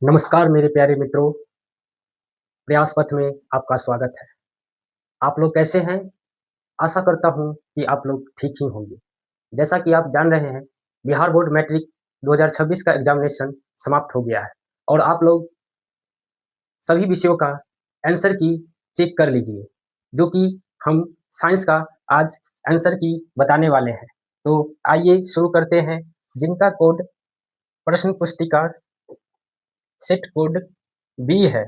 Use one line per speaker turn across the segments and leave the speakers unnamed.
नमस्कार मेरे प्यारे मित्रों, प्रयास पथ में आपका स्वागत है। आप लोग कैसे हैं? आशा करता हूँ कि आप लोग ठीक ही होंगे। जैसा कि आप जान रहे हैं, बिहार बोर्ड मैट्रिक 2026 का एग्ज़ामिनेशन समाप्त हो गया है और आप लोग सभी विषयों का आंसर की चेक कर लीजिए, जो कि हम साइंस का आज आंसर की बताने वाले हैं। तो आइए शुरू करते हैं। जिनका कोड प्रश्न पुस्तिका सेट कोड बी है,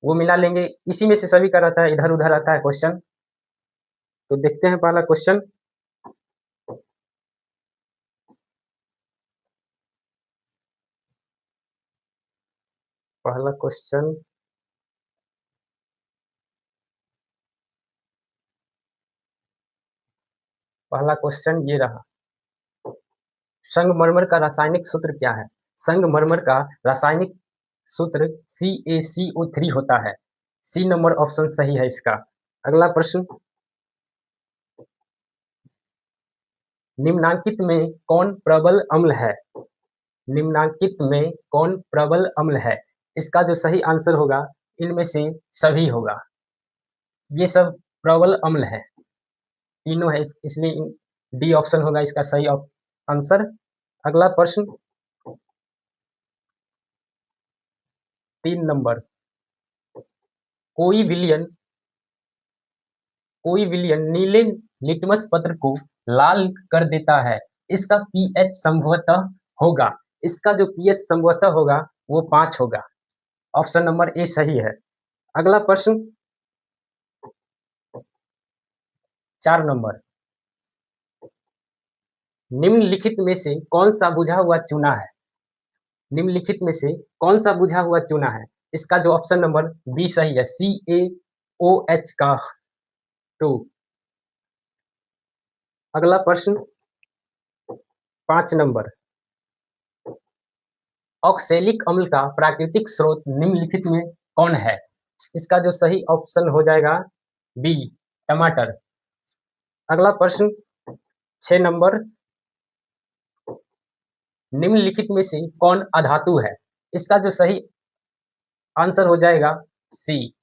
वो मिला लेंगे। इसी में से सभी का रहता है, इधर-उधर आता है क्वेश्चन। तो देखते हैं पहला क्वेश्चन। पहला क्वेश्चन पहला क्वेश्चन ये रहा। संगमरमर का रासायनिक सूत्र क्या है? संगमरमर का रासायनिक सूत्र CaCO3 होता है। सी नंबर ऑप्शन सही है इसका। अगला प्रश्न, निम्नांकित में कौन प्रबल अम्ल है? निम्नांकित में कौन प्रबल अम्ल है? इसका जो सही आंसर होगा, इनमें से सभी होगा। ये सब प्रबल अम्ल है, तीनों है, इसलिए डी ऑप्शन होगा इसका सही आंसर। अगला प्रश्न 3 नंबर, कोई विलयन कोई विलयन नीले लिटमस पत्र को लाल कर देता है, इसका पीएच संभवतः होगा। इसका जो पीएच संभवतः होगा वो 5 होगा। ऑप्शन नंबर ए सही है। अगला प्रश्न 4 नंबर, निम्नलिखित में से कौन सा बुझा हुआ चूना है? निम्नलिखित में से कौन सा बुझा हुआ चूना है? इसका जो ऑप्शन नंबर बी सही है, CaOH का 2। अगला प्रश्न 5 नंबर, ऑक्सैलिक अम्ल का प्राकृतिक स्रोत निम्नलिखित में कौन है? इसका जो सही ऑप्शन हो जाएगा बी, टमाटर। अगला प्रश्न 6 नंबर, निम्नलिखित में से कौन अधातु है? इसका जो सही आंसर हो जाएगा सी,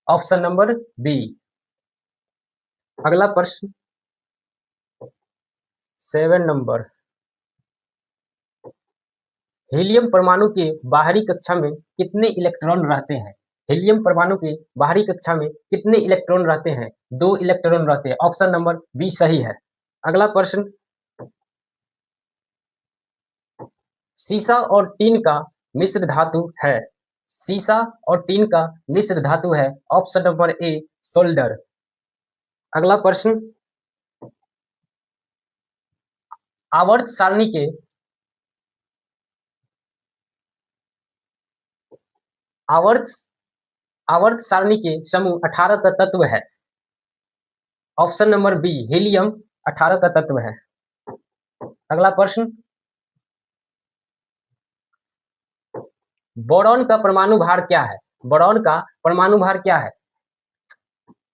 ऑप्शन नंबर बी। अगला प्रश्न 7 नंबर, हीलियम परमाणु के बाहरी कक्षा में कितने इलेक्ट्रॉन रहते हैं? हीलियम परमाणु के बाहरी कक्षा में कितने इलेक्ट्रॉन रहते हैं? 2 इलेक्ट्रॉन रहते हैं। ऑप्शन नंबर बी सही है। अगला प्रश्न, सीसा और टीन का मिश्र धातु है। सीसा और टीन का मिश्र धातु है। Option number A, solder. अगला प्रश्न, आवर्त सारणी के आवर्त आवर्त सारणी के समूह 18 का तत्व है। ऑप्शन नंबर बी, हीलियम 18 का तत्व है। अगला प्रश्न, बोरॉन का परमाणु भार क्या है? बोरॉन का परमाणु भार क्या है?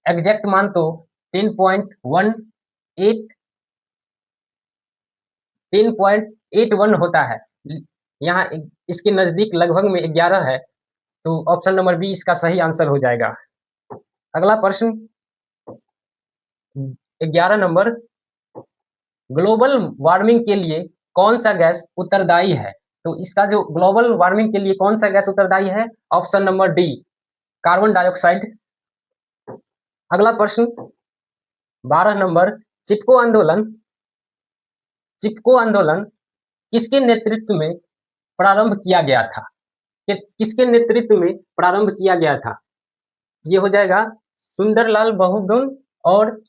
एग्जैक्ट मान तो 10.81 होता है। यहाँ इसके नजदीक लगभग में 11 है, तो ऑप्शन नंबर बी इसका सही आंसर हो जाएगा। अगला प्रश्न 11 नंबर, ग्लोबल वार्मिंग के लिए कौन सा गैस उत्तरदायी है? तो इसका जो ग्लोबल वार्मिंग के लिए कौन सा गैस उत्तरदायी है? Option number D, carbon dioxide. अगला प्रश्न 12 नंबर, चिपको आंदोलन चिपको आंदोलन किसके नेतृत्व में प्रारंभ किया गया था? किसके नेतृत्व में प्रारंभ किया गया था? ये हो जाएगा सुंदरलाल बहुगुण और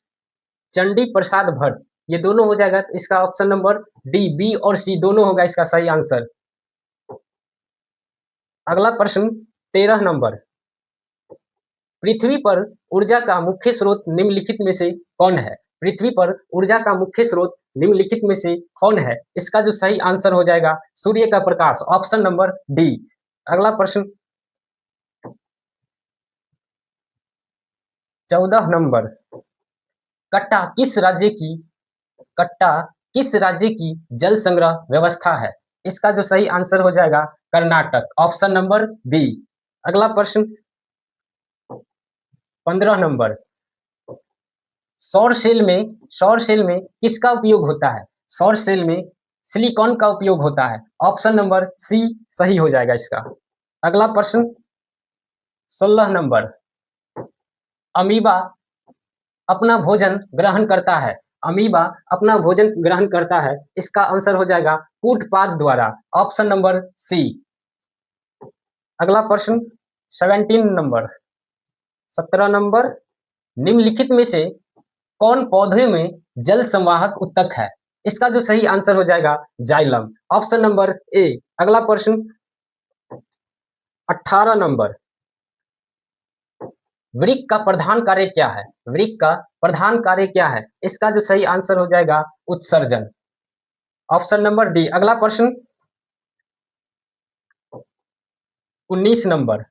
चंडी प्रसाद भट्ट, ये दोनों हो जाएगा। तो इसका ऑप्शन नंबर डी, बी और सी दोनों होगा इसका सही आंसर। अगला प्रश्न 13 नंबर, पृथ्वी पर ऊर्जा का मुख्य स्रोत निम्नलिखित में से कौन है? पृथ्वी पर ऊर्जा का मुख्य स्रोत निम्नलिखित में से कौन है? इसका जो सही आंसर हो जाएगा सूर्य का प्रकाश, ऑप्शन नंबर डी। अगला प्रश्न 14 नंबर, कट्टा किस राज्य की कट्टा किस राज्य की जल संग्रह व्यवस्था है? इसका जो सही आंसर हो जाएगा कर्नाटक, ऑप्शन नंबर बी। अगला प्रश्न 15 नंबर, सौर सेल में किसका उपयोग होता है? सौर सेल में सिलिकॉन का उपयोग होता है, ऑप्शन नंबर सी सही हो जाएगा इसका। अगला प्रश्न 16 नंबर, अमीबा अपना भोजन ग्रहण करता है, अमीबा अपना भोजन ग्रहण करता है, इसका आंसर हो जाएगा कूटपाद द्वारा, ऑप्शन नंबर सी। अगला प्रश्न 17 नंबर, 17 नंबर, निम्नलिखित में से कौन पौधे में जल संवाहक ऊतक है? इसका जो सही आंसर हो जाएगा जाइलम, ऑप्शन नंबर ए। अगला प्रश्न 18 नंबर, वृक्क का प्रधान कार्य क्या है? वृक्क का प्रधान कार्य क्या है? इसका जो सही आंसर हो जाएगा उत्सर्जन, ऑप्शन नंबर डी। अगला प्रश्न 19 नंबर,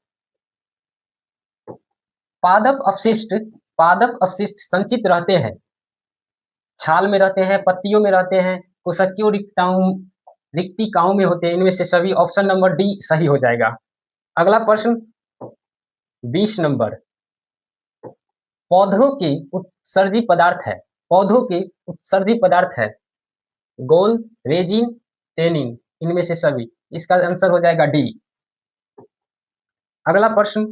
पादप अपशिष्ट संचित रहते हैं, छाल में रहते हैं, पत्तियों में रहते हैं, कोशिकीय रिक्तिकाओं में होते हैं, इनमें से सभी, ऑप्शन नंबर डी सही हो जाएगा। अगला प्रश्न 20 नंबर, पौधों के उत्सर्जी पदार्थ है, पौधों के उत्सर्जी पदार्थ है गोंद, रेजिन, टेनिन, इनमें से सभी, इसका आंसर हो जाएगा डी। अगला प्रश्न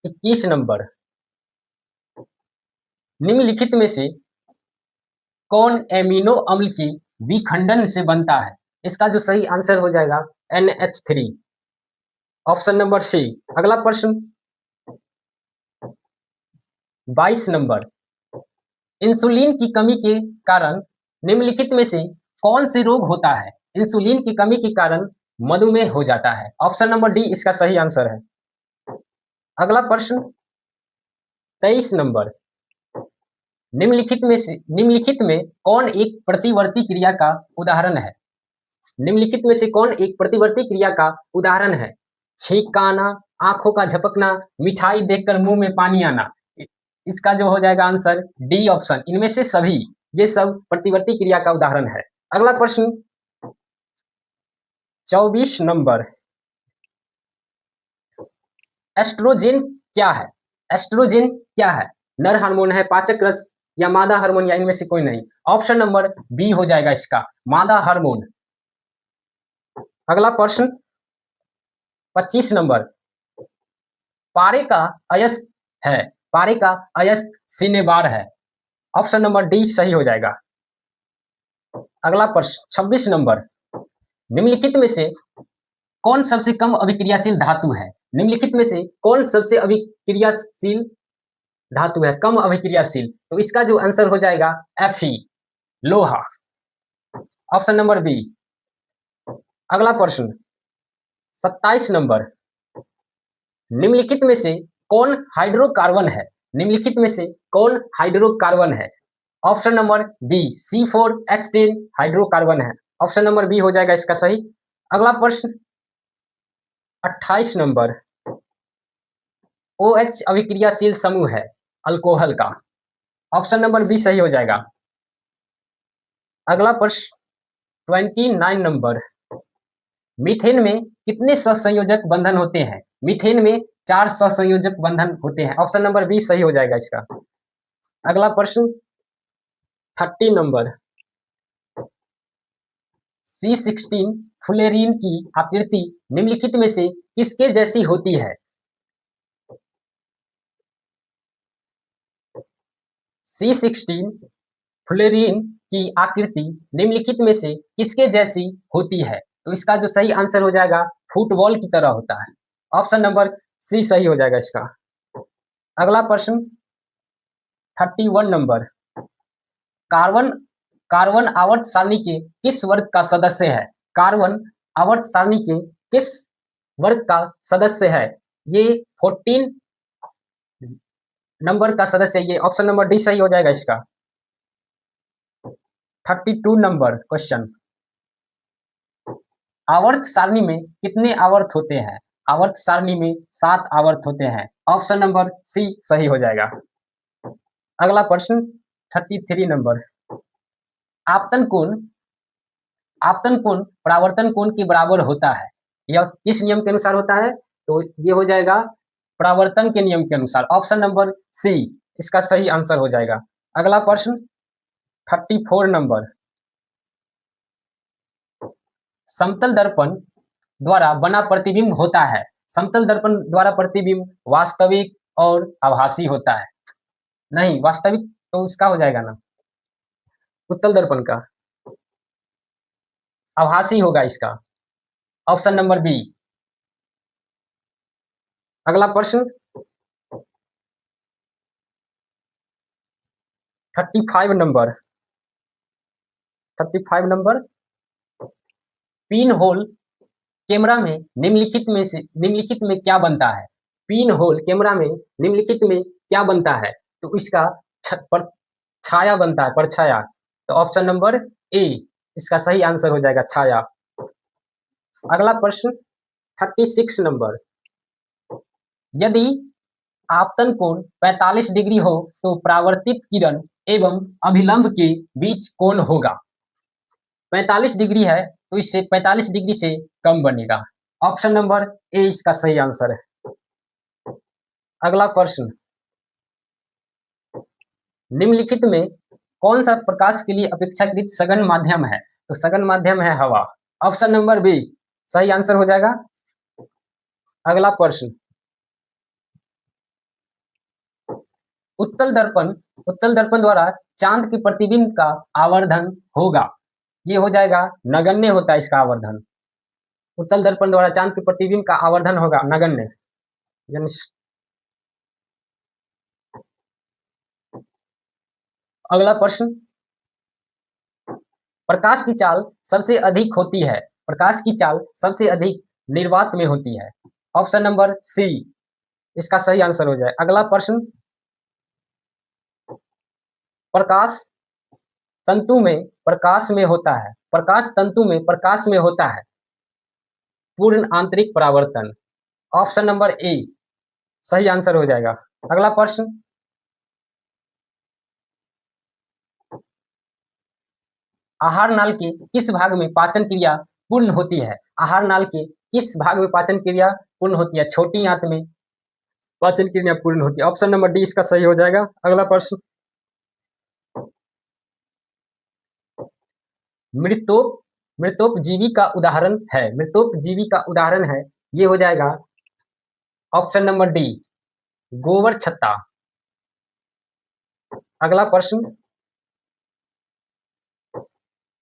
21 नंबर, निम्नलिखित में से कौन एमिनो अम्ल की विखंडन से बनता है? इसका जो सही आंसर हो जाएगा NH3, ऑप्शन नंबर सी। अगला प्रश्न 22 नंबर, इंसुलिन की कमी के कारण निम्नलिखित में से कौन सी रोग होता है? इंसुलिन की कमी के कारण मधुमेह हो जाता है, ऑप्शन नंबर डी इसका सही आंसर है। अगला प्रश्न 23 नंबर, निम्नलिखित में कौन एक प्रतिवर्ती क्रिया का उदाहरण है? निम्नलिखित में से कौन एक प्रतिवर्ती क्रिया का उदाहरण है? छींक का आना, आंखों का झपकना, मिठाई देखकर मुंह में पानी आना, इसका जो हो जाएगा आंसर डी ऑप्शन, इनमें से सभी, ये सब प्रतिवर्ती क्रिया का उदाहरण है। अगला प्रश्न 24 नंबर, एस्ट्रोजेन क्या है? एस्ट्रोजेन क्या है? नर हार्मोन है, पाचक रस, या मादा हार्मोन, या इनमें से कोई नहीं, ऑप्शन नंबर बी हो जाएगा इसका, मादा हार्मोन। अगला प्रश्न 25 नंबर, पारे का अयस्क है, पारे का अयस्क सिनेबार है, ऑप्शन नंबर डी सही हो जाएगा। अगला प्रश्न 26 नंबर, निम्नलिखित में से कौन सबसे कम अभिक्रियाशील धातु है? निम्नलिखित में से कौन सबसे अभिक्रियाशील धातु है, कम अभिक्रियाशील? तो इसका जो आंसर हो जाएगा Fe, लोहा, ऑप्शन नंबर बी। अगला प्रश्न 27 नंबर, निम्नलिखित में से कौन हाइड्रोकार्बन है? निम्नलिखित में से कौन हाइड्रोकार्बन है? Option number B C4H10 hydrocarbon है, ऑप्शन नंबर बी हो जाएगा इसका सही। अगला प्रश्न 28 नंबर, OH अभिक्रियाशील समूह है अल्कोहल का, ऑप्शन नंबर बी सही हो जाएगा। अगला प्रश्न 29 नंबर, मीथेन में कितने सहसंयोजक बंधन होते हैं? मीथेन में 4 सहसंयोजक बंधन होते हैं, ऑप्शन नंबर बी सही हो जाएगा इसका। अगला प्रश्न 30 नंबर, C16 फ्लोरीन की आकृति निम्नलिखित में से किसके जैसी होती है? C16 फ्लोरीन की आकृति निम्नलिखित में से किसके जैसी होती है? तो इसका जो सही आंसर हो जाएगा फुटबॉल की तरह होता है, ऑप्शन नंबर सी सही हो जाएगा इसका। अगला प्रश्न 31 नंबर, कार्बन कार्बन आवर्त सारणी के किस वर्ग का सदस्य है? कार्बन आवर्त सारणी के किस वर्ग का सदस्य है? ये 14 नंबर का सदस्य है, ये ऑप्शन नंबर डी सही हो जाएगा इसका। 32 नंबर क्वेश्चन, आवर्त सारणी में कितने आवर्त होते हैं? आवर्त सारणी में 7 आवर्त होते हैं, ऑप्शन नंबर सी सही हो जाएगा। अगला प्रश्न 33 नंबर, आपतन कोण आपतन कोण परावर्तन कोण के बराबर होता है। यह किस नियम के अनुसार होता है? तो ये हो जाएगा परावर्तन के नियम के अनुसार। ऑप्शन नंबर सी इसका सही आंसर हो जाएगा। अगला प्रश्न 34 नंबर, समतल दर्पण द्वारा बना प्रतिबिंब होता है। समतल दर्पण द्वारा प्रतिबिंब वास्तविक और आभासी होता है। नहीं, वास्तविक तो उसका हो जाएगा ना, उत्तल दर्पण का। आभासी होगा इसका, ऑप्शन नंबर बी। अगला प्रश्न 35 number, 35 number, pin hole camera में निम्नलिखित में क्या बनता है? पिन होल कैमरा में निम्नलिखित में क्या बनता है? तो इसका छाया बनता है, परछाया। तो ऑप्शन नंबर ए इसका सही आंसर हो जाएगा, छाया। अगला प्रश्न 36 नंबर, यदि आपतन कोण 45 डिग्री हो तो परावर्तित किरण एवं अभिलंब के बीच कोण होगा। 45 डिग्री है तो इससे 45 डिग्री से कम बनेगा। ऑप्शन नंबर ए इसका सही आंसर है। अगला प्रश्न, निम्नलिखित में कौन सा प्रकाश के लिए अपेक्षाकृत सघन माध्यम है? तो सघन माध्यम है हवा। ऑप्शन नंबर बी सही आंसर हो जाएगा। अगला प्रश्न, उत्तल दर्पण द्वारा चांद के प्रतिबिंब का आवर्धन होगा। ये हो जाएगा नगण्य होता है इसका आवर्धन। उत्तल दर्पण द्वारा चांद के प्रतिबिंब का आवर्धन होगा नगण्य। अगला प्रश्न, प्रकाश की चाल सबसे अधिक होती है, प्रकाश की चाल सबसे अधिक निर्वात में होती है। ऑप्शन नंबर सी इसका सही आंसर हो जाए। अगला प्रश्न, प्रकाश तंतु में प्रकाश में होता है, प्रकाश तंतु में प्रकाश में होता है पूर्ण आंतरिक परावर्तन। ऑप्शन नंबर ए सही आंसर हो जाएगा। अगला प्रश्न, आहार नाल के किस भाग में पाचन क्रिया पूर्ण होती है? आहार नाल के किस भाग में पाचन क्रिया पूर्ण होती है? छोटी आंत में पाचन क्रिया पूर्ण होती है। ऑप्शन नंबर डी इसका सही हो जाएगा। अगला प्रश्न, मृतोपजीवी का उदाहरण है, मृतोपजीवी का उदाहरण है, ये हो जाएगा ऑप्शन नंबर डी गोबर छत्ता। अगला प्रश्न,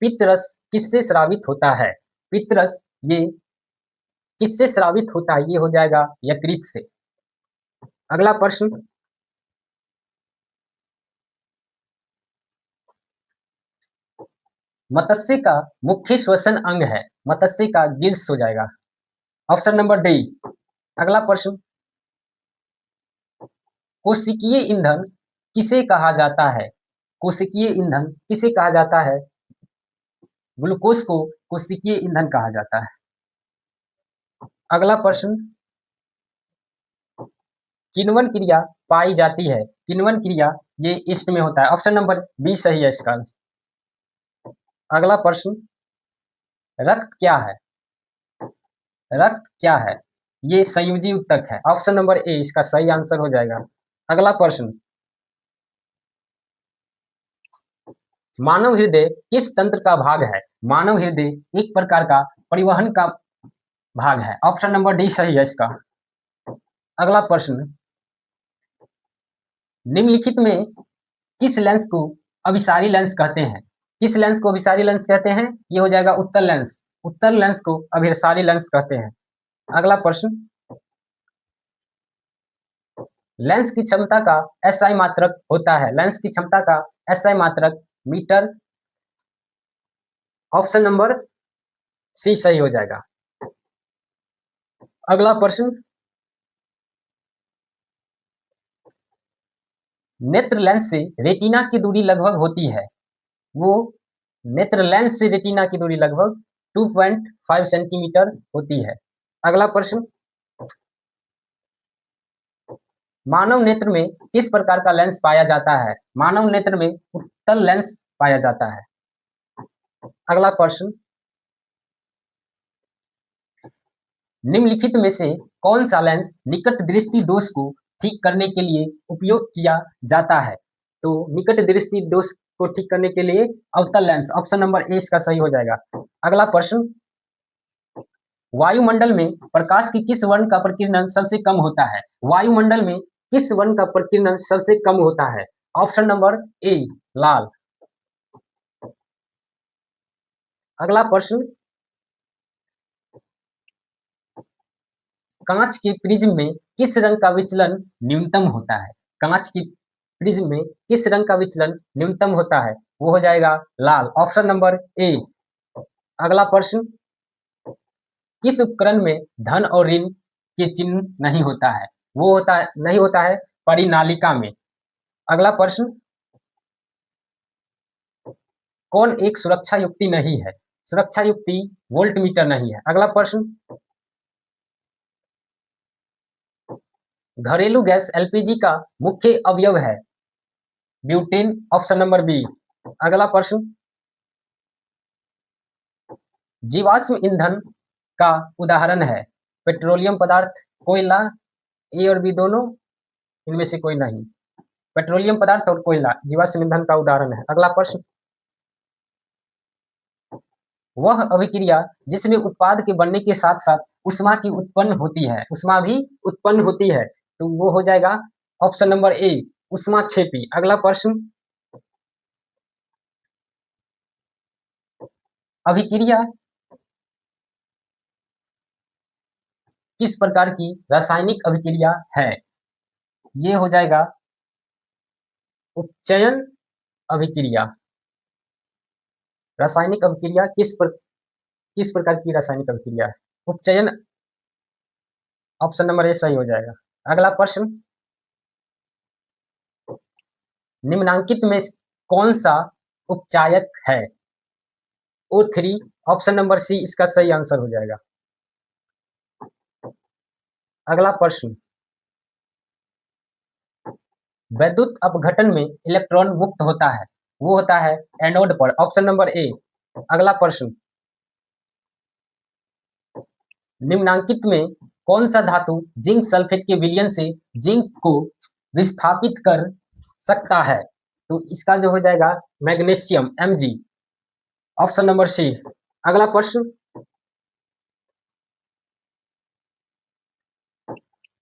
पित्तरस किससे स्रावित होता है? पित्तरस ये किससे स्रावित होता है? ये हो जाएगा यकृत से। अगला प्रश्न, मत्स्य का मुख्य श्वसन अंग है, मत्स्य का गिल्स हो जाएगा। Option number D. अगला प्रश्न, कोशिकीय ईंधन किसे कहा जाता है? कोशिकीय ईंधन किसे कहा जाता है? ग्लूकोज को कोशिकीय ईंधन कहा जाता है। अगला प्रश्न, किण्वन क्रिया पाई जाती है, किण्वन क्रिया ये ईस्ट में होता है। ऑप्शन नंबर बी सही है इसका आंसर। अगला प्रश्न, रक्त क्या है? रक्त क्या है? ये संयोजी उत्तक है। ऑप्शन नंबर ए इसका सही आंसर हो जाएगा। अगला प्रश्न, मानव हृदय किस तंत्र का भाग है? मानव हृदय एक प्रकार का परिवहन का भाग है। ऑप्शन नंबर डी सही है इसका। अगला प्रश्न, निम्नलिखित में किस लेंस को अभिसारी लेंस कहते हैं? किस लेंस को अभिसारी लेंस कहते हैं? ये हो जाएगा उत्तल लेंस, उत्तल लेंस को अभिसारी लेंस कहते हैं। अगला प्रश्न, लेंस की क्षमता का एसआई मात्रक होता है, लेंस की क्षमता का एसआई मात्रक मीटर। ऑप्शन नंबर सी सही हो जाएगा। अगला प्रश्न, नेत्र लेंस से रेटिना की दूरी लगभग होती है, वो नेत्र लेंस से रेटिना की दूरी लगभग 2.5 सेंटीमीटर होती है। अगला प्रश्न, मानव नेत्र में किस प्रकार का लेंस पाया जाता है? मानव नेत्र में उत्तल लेंस पाया जाता है। अगला प्रश्न, निम्नलिखित में से कौन सा लेंस निकट दृष्टि दोष को ठीक करने के लिए उपयोग किया जाता है? तो निकट दृष्टि दोष को ठीक करने के लिए अवतल लेंस, ऑप्शन नंबर ए इसका सही हो जाएगा। अगला प्रश्न, वायुमंडल में प्रकाश की किस वर्ण का प्रकीर्णन सबसे कम होता है? वायुमंडल में किस वर्ण का प्रकीर्णन सबसे कम होता है? ऑप्शन नंबर ए लाल। अगला प्रश्न, कांच के प्रिज्म में किस रंग का विचलन न्यूनतम होता है? कांच की प्रिज्म में किस रंग का विचलन न्यूनतम होता है? वो हो जाएगा लाल, ऑप्शन नंबर ए। अगला प्रश्न, किस उपकरण में धन और ऋण के चिन्ह नहीं होता है? वो नहीं होता है परिनालिका में। अगला प्रश्न, कौन एक सुरक्षा युक्ति नहीं है? सुरक्षा युक्ति वोल्टमीटर नहीं है। अगला प्रश्न, घरेलू गैस एलपीजी का मुख्य अवयव है? Butane, option number B. अगला प्रश्न, जीवाश्म ईंधन का उदाहरण है? पेट्रोलियम पदार्थ, कोयला, ए और बी दोनों, इनमें से कोई नहीं। पेट्रोलियम पदार्थ और कोयला जीवाश्म ईंधन का उदाहरण है। अगला प्रश्न, वह अभिक्रिया जिसमें उत्पाद के बनने के साथ साथ उष्मा की उत्पन्न होती है, उष्मा भी उत्पन्न होती है, तो वो हो जाएगा ऑप्शन नंबर ए उष्माक्षेपी। अगला प्रश्न, अभिक्रिया किस प्रकार की रासायनिक अभिक्रिया है? ये हो जाएगा उपचयन अभिक्रिया। रासायनिक अभिक्रिया किस प्रकार की रासायनिक अभिक्रिया है? उपचयन, ऑप्शन नंबर ए सही हो जाएगा। अगला प्रश्न, निम्नांकित में कौन सा उपचायक है? O3, ऑप्शन नंबर सी इसका सही आंसर हो जाएगा। अगला प्रश्न, वैद्युत अपघटन में इलेक्ट्रॉन मुक्त होता है, वो होता है एनोड पर, ऑप्शन नंबर ए। अगला प्रश्न, निम्नांकित में कौन सा धातु जिंक सल्फेट के विलयन से जिंक को विस्थापित कर सकता है? तो इसका जो हो जाएगा magnesium, Mg, option number C. अगला प्रश्न,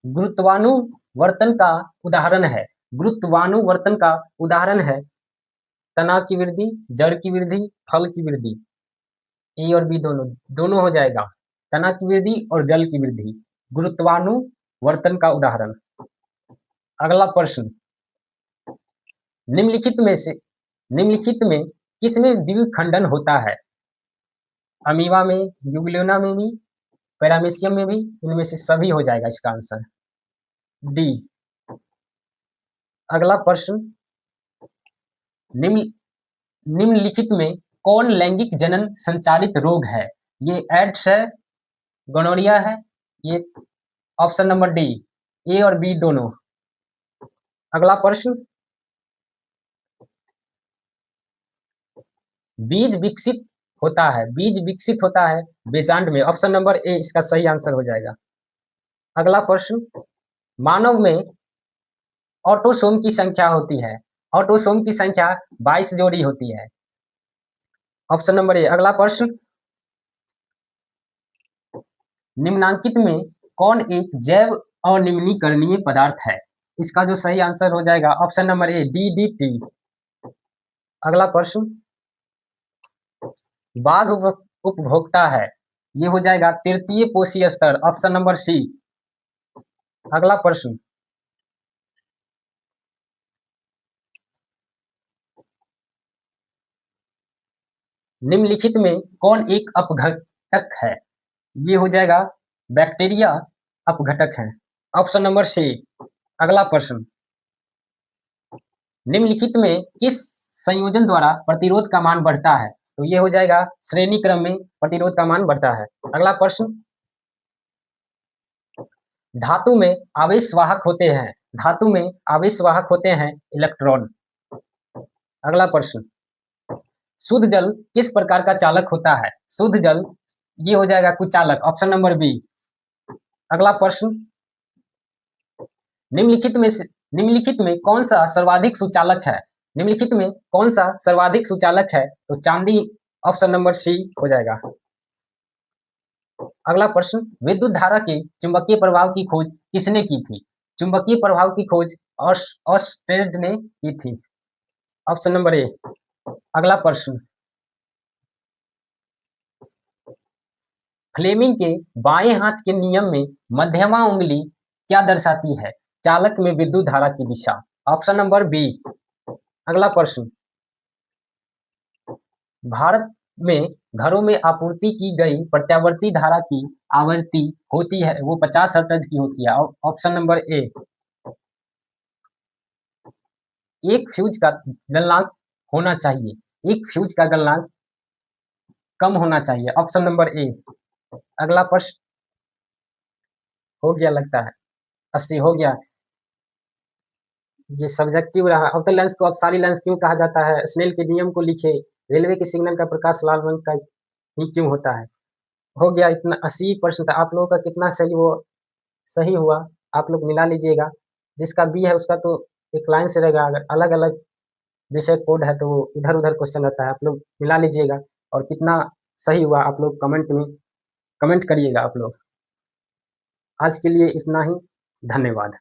गुरुत्वानुवर्तन का उदाहरण है? गुरुत्वानुवर्तन का उदाहरण है तनाव की वृद्धि, जड़ की वृद्धि, फल की वृद्धि। ए और बी दोनों हो जाएगा। तनाव की वृद्धि और जल की वृद्धि गुरुत्वानुवर्तन का उदाहरण। अगला प्रश्न, निम्नलिखित में किसमें द्विखंडन होता है? अमीबा में, यूग्लियोना में भी, पैरामीशियम में भी, इनमें से सभी हो जाएगा इसका आंसर डी। अगला प्रश्न, निम्नलिखित में कौन लैंगिक जनन संचारित रोग है? ये एड्स है, गोनोरिया है, ये ऑप्शन नंबर डी, ए और बी दोनों। अगला प्रश्न, बीज विकसित होता है बेजांड में, ऑप्शन नंबर ए इसका सही आंसर हो जाएगा। अगला प्रश्न, मानव में ऑटोसोम की संख्या होती है? ऑटोसोम की संख्या 22 जोड़ी होती है, ऑप्शन नंबर ए। अगला प्रश्न, निम्नांकित में कौन एक जैव अनिम्नीकरणीय पदार्थ है? इसका जो सही आंसर हो जाएगा ऑप्शन नंबर ए DDT। अगला प्रश्न, बाघ उपभोक्ता है, ये हो जाएगा तृतीय पोषी स्तर, ऑप्शन नंबर सी। अगला प्रश्न, निम्नलिखित में कौन एक अपघटक है? ये हो जाएगा बैक्टीरिया अपघटक है, ऑप्शन नंबर सी। अगला प्रश्न, निम्नलिखित में किस संयोजन द्वारा प्रतिरोध का मान बढ़ता है? तो ये हो जाएगा श्रेणी क्रम में प्रतिरोध का मान बढ़ता है। अगला प्रश्न, धातु में आवेशवाहक होते हैं इलेक्ट्रॉन। अगला प्रश्न, शुद्ध जल किस प्रकार का चालक होता है? शुद्ध जल ये हो जाएगा कुचालक, ऑप्शन नंबर बी। अगला प्रश्न, निम्नलिखित में कौन सा सर्वाधिक सुचालक है? निम्नलिखित में कौन सा सर्वाधिक सुचालक है? तो चांदी ऑप्शन नंबर सी हो जाएगा। अगला प्रश्न, विद्युत धारा के चुंबकीय प्रभाव की खोज किसने की थी? चुंबकीय प्रभाव की खोज ऑर्स्टेड ने की थी, ऑप्शन नंबर ए। अगला प्रश्न, फ्लेमिंग के बाएं हाथ के नियम में मध्यमा उंगली क्या दर्शाती है? चालक में विद्युत धारा की दिशा, ऑप्शन नंबर बी। अगला प्रश्न, भारत में घरों में आपूर्ति की गई प्रत्यावर्ती धारा की आवृत्ति होती है, वो 50 हर्ट्ज की होती है, ऑप्शन नंबर ए। एक फ्यूज का गलनांक होना चाहिए, एक फ्यूज का गलनांक कम होना चाहिए, ऑप्शन नंबर ए। अगला प्रश्न हो गया लगता है, 80 हो गया। ये सब्जेक्टिव रहा। अवतल लेंस को अपसारी लेंस क्यों कहा जाता है? स्नेल के नियम को लिखे। रेलवे के सिग्नल का प्रकाश लाल रंग का ही क्यों होता है? हो गया इतना, 80% था। आप लोगों का कितना सही हुआ आप लोग मिला लीजिएगा। जिसका बी है उसका तो एक लाइन से रहेगा, अगर अलग अलग विषय कोड है तो वो इधर उधर क्वेश्चन रहता है। आप लोग मिला लीजिएगा और कितना सही हुआ आप लोग कमेंट में कमेंट करिएगा आप लोग। आज के लिए इतना ही, धन्यवाद।